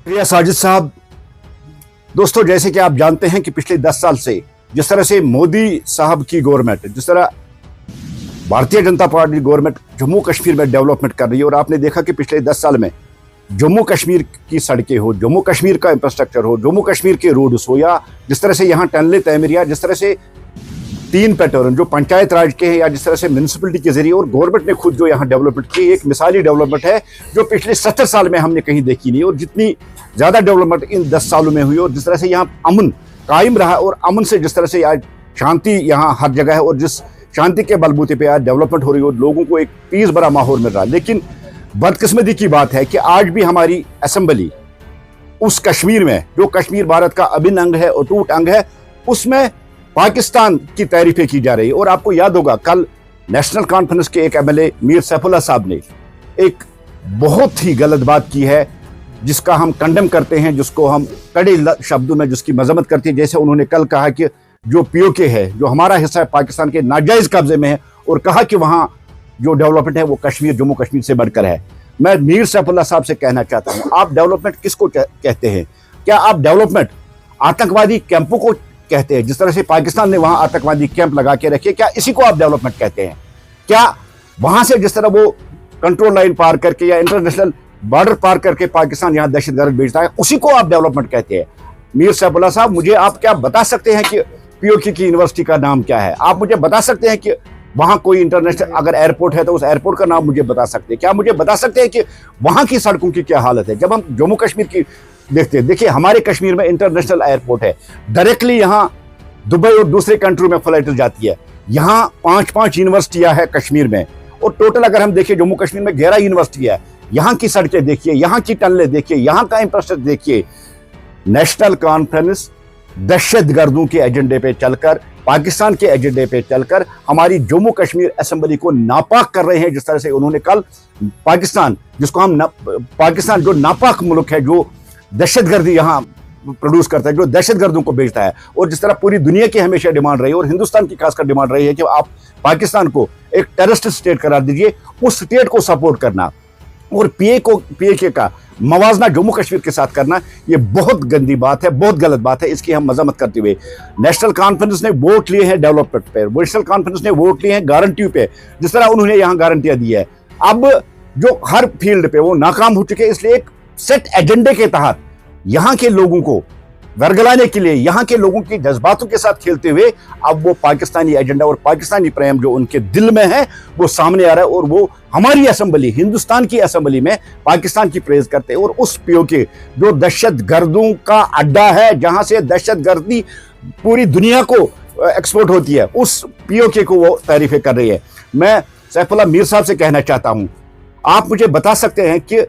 प्रिय साजिद साहब, दोस्तों, जैसे कि आप जानते हैं कि पिछले 10 साल से जिस तरह से मोदी साहब की गवर्नमेंट, जिस तरह भारतीय जनता पार्टी गवर्नमेंट जम्मू कश्मीर में डेवलपमेंट कर रही है, और आपने देखा कि पिछले 10 साल में जम्मू कश्मीर की सड़कें हो, जम्मू कश्मीर का इंफ्रास्ट्रक्चर हो, जम्मू कश्मीर के रोड्स हो, या जिस तरह से यहाँ टनलें तैमीरिया, जिस तरह से 3 पैटर्न जो पंचायत राज के हैं या जिस तरह से म्यूनसिपलिटी के जरिए और गवर्नमेंट ने खुद जो यहाँ डेवलपमेंट की, एक मिसाली डेवलपमेंट है जो पिछले 70 साल में हमने कहीं देखी नहीं। और जितनी ज़्यादा डेवलपमेंट इन 10 सालों में हुई और जिस तरह से यहाँ अमन कायम रहा और अमन से जिस तरह से आज शांति यहाँ हर जगह है और जिस शांति के बलबूते पे आज डेवलपमेंट हो रही है और लोगों को एक पीस भरा माहौल मिल रहा है। लेकिन बदकिस्मती की बात है कि आज भी हमारी असेंबली उस कश्मीर में, जो कश्मीर भारत का अभिन्न अंग है, अटूट अंग है, उसमें पाकिस्तान की तारीफें की जा रही है। और आपको याद होगा कल नेशनल कॉन्फ्रेंस के एक एमएलए मीर सैफुल्लाह साहब ने एक बहुत ही गलत बात की है जिसका हम कंडेम करते हैं, जिसको हम कड़े शब्दों में जिसकी मजम्मत करते हैं। जैसे उन्होंने कल कहा कि जो पीओके है, जो हमारा हिस्सा है, पाकिस्तान के नाजायज कब्जे में है, और कहा कि वहाँ जो डेवलपमेंट है वो कश्मीर, जम्मू कश्मीर से बढ़कर है। मैं मीर सैफुल्लाह साहब से कहना चाहता हूँ, आप डेवलपमेंट किसको कहते हैं? क्या आप डेवलपमेंट आतंकवादी कैंपों को कहते हैं? जिस तरह से पाकिस्तान ने वहां आतंकवादी कैंप लगा के रखे, क्या इसी को आप डेवलपमेंट कहते हैं? क्या वहां से जिस तरह वो कंट्रोल लाइन पार करके या इंटरनेशनल बॉर्डर पार करके पाकिस्तान यहां दहशतगर्द भेजता है, उसी को आप डेवलपमेंट कहते हैं? मीर सैफुल्लाह साहब, मुझे आप क्या बता सकते हैं कि पीओके की यूनिवर्सिटी का नाम क्या है? आप मुझे बता सकते हैं कि वहां कोई इंटरनेशनल अगर एयरपोर्ट है तो उस एयरपोर्ट का नाम मुझे बता सकते हैं? क्या मुझे बता सकते हैं कि वहां की सड़कों की क्या हालत है? जब हम जम्मू कश्मीर की देखते हैं, देखिए हमारे कश्मीर में इंटरनेशनल एयरपोर्ट है, डायरेक्टली यहाँ दुबई और दूसरे कंट्री में फ्लाइट जाती है। यहाँ 5-5 यूनिवर्सिटियां है कश्मीर में, और टोटल अगर हम देखिए जम्मू कश्मीर में 11 यूनिवर्सिटी है। यहाँ की सड़कें देखिए, यहाँ की टनलें देखिए, यहाँ का इंफ्रास्ट्रक्चर देखिए। नेशनल कॉन्फ्रेंस दहशतगर्दों के एजेंडे पे चलकर, पाकिस्तान के एजेंडे पे चलकर हमारी जम्मू कश्मीर असेंबली को नापाक कर रहे हैं। जिस तरह से उन्होंने कल पाकिस्तान, जिसको हम पाकिस्तान जो नापाक मुल्क है, जो दहशतगर्दी यहाँ प्रोड्यूस करता है, जो दहशतगर्दों को बेचता है, और जिस तरह पूरी दुनिया की हमेशा डिमांड रही है और हिंदुस्तान की खासकर डिमांड रही है कि आप पाकिस्तान को एक टेररिस्ट स्टेट करार दीजिए, उस स्टेट को सपोर्ट करना और पीएके का मवाजना जम्मू कश्मीर के साथ करना, ये बहुत गंदी बात है, बहुत गलत बात है। इसकी हम मजम्मत करते हुए नेशनल कॉन्फ्रेंस ने वोट लिए हैं डेवलपमेंट पे, नेशनल कॉन्फ्रेंस ने वोट लिए हैं गारंटी पे, जिस तरह उन्होंने यहाँ गारंटियां दी है। अब जो हर फील्ड पे वो नाकाम हो चुके हैं, इसलिए एक सेट एजेंडे के तहत यहाँ के लोगों को वर्गलाने के लिए, यहाँ के लोगों के जज्बातों के साथ खेलते हुए अब वो पाकिस्तानी एजेंडा और पाकिस्तानी प्रेम जो उनके दिल में है वो सामने आ रहा है, और वो हमारी असेंबली, हिंदुस्तान की असेंबली में पाकिस्तान की प्रेज करते हैं। और उस पीओके जो दहशतगर्दों का अड्डा है, जहां से दहशतगर्दी पूरी दुनिया को एक्सपोर्ट होती है, उस पीओके को वो तारीफें कर रही है। मैं सैफुल्लाह मीर साहब से कहना चाहता हूं, आप मुझे बता सकते हैं कि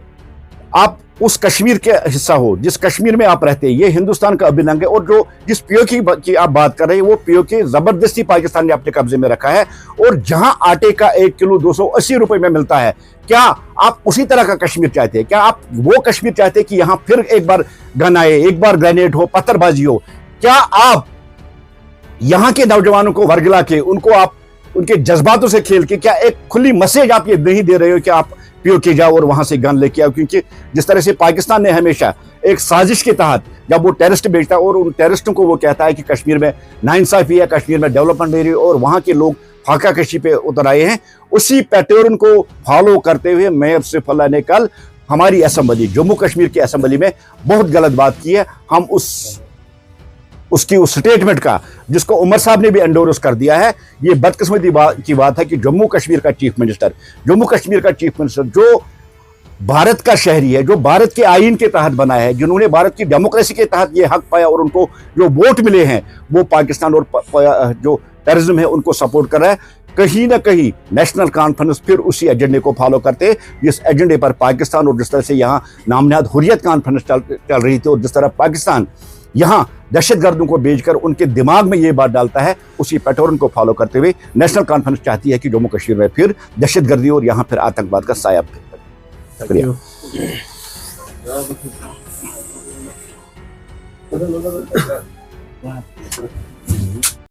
आप उस कश्मीर के हिस्सा हो, जिस कश्मीर में आप रहते हैं, ये हिंदुस्तान का अभिन्न अंग है, और जो जिस पीओके की आप बात कर रहे हैं वो पीओके जबरदस्ती पाकिस्तान ने अपने कब्जे में रखा है, और जहां आटे का 1 किलो 280 रुपए में मिलता है, क्या आप उसी तरह का कश्मीर चाहते हैं? क्या आप वो कश्मीर चाहते हैं कि यहां फिर एक बार गन आए, एक बार ग्रेनेड हो, पत्थरबाजी हो? क्या आप यहां के नौजवानों को वर्गला के, उनको आप उनके जज्बातों से खेल के, क्या एक खुली मैसेज आप ये नहीं दे रहे हो कि आप पीओके जाओ और वहां से गन लेके आओ? क्योंकि जिस तरह से पाकिस्तान ने हमेशा एक साजिश के तहत जब वो टेररिस्ट भेजता है और उन टेररिस्टों को वो कहता है कि कश्मीर में नाइंसाफी है, कश्मीर में डेवलपमेंट नहीं रही, और वहां के लोग फाका कशी पे उतर आए हैं, उसी पैटर्न को फॉलो करते हुए मेयर सैफुल्लाह ने कल हमारी असेंबली, जम्मू कश्मीर की असेंबली में बहुत गलत बात की है। हम उसकी उस स्टेटमेंट का, जिसको उमर साहब ने भी एंडोर्स कर दिया है, ये बदकिस्मती की बात है कि जम्मू कश्मीर का चीफ मिनिस्टर जो भारत का शहरी है, जो भारत के आईन के तहत बना है, जिन्होंने भारत की डेमोक्रेसी के तहत ये हक पाया और उनको जो वोट मिले हैं, वो पाकिस्तान और जो टेररिज्म है उनको सपोर्ट कर रहा है। कहीं ना कहीं नेशनल कॉन्फ्रेंस फिर उसी एजेंडे को फॉलो करते, जिस एजेंडे पर पाकिस्तान, और जिस तरह से यहाँ नामनिहाद हुर्रियत कॉन्फ्रेंस चल रही थी, और जिस तरह पाकिस्तान यहाँ दहशतगर्दों को बेचकर उनके दिमाग में ये बात डालता है, उसी पैटर्न को फॉलो करते हुए नेशनल कॉन्फ्रेंस चाहती है कि जम्मू कश्मीर में फिर दहशतगर्दी और यहाँ फिर आतंकवाद का साया। शुक्रिया।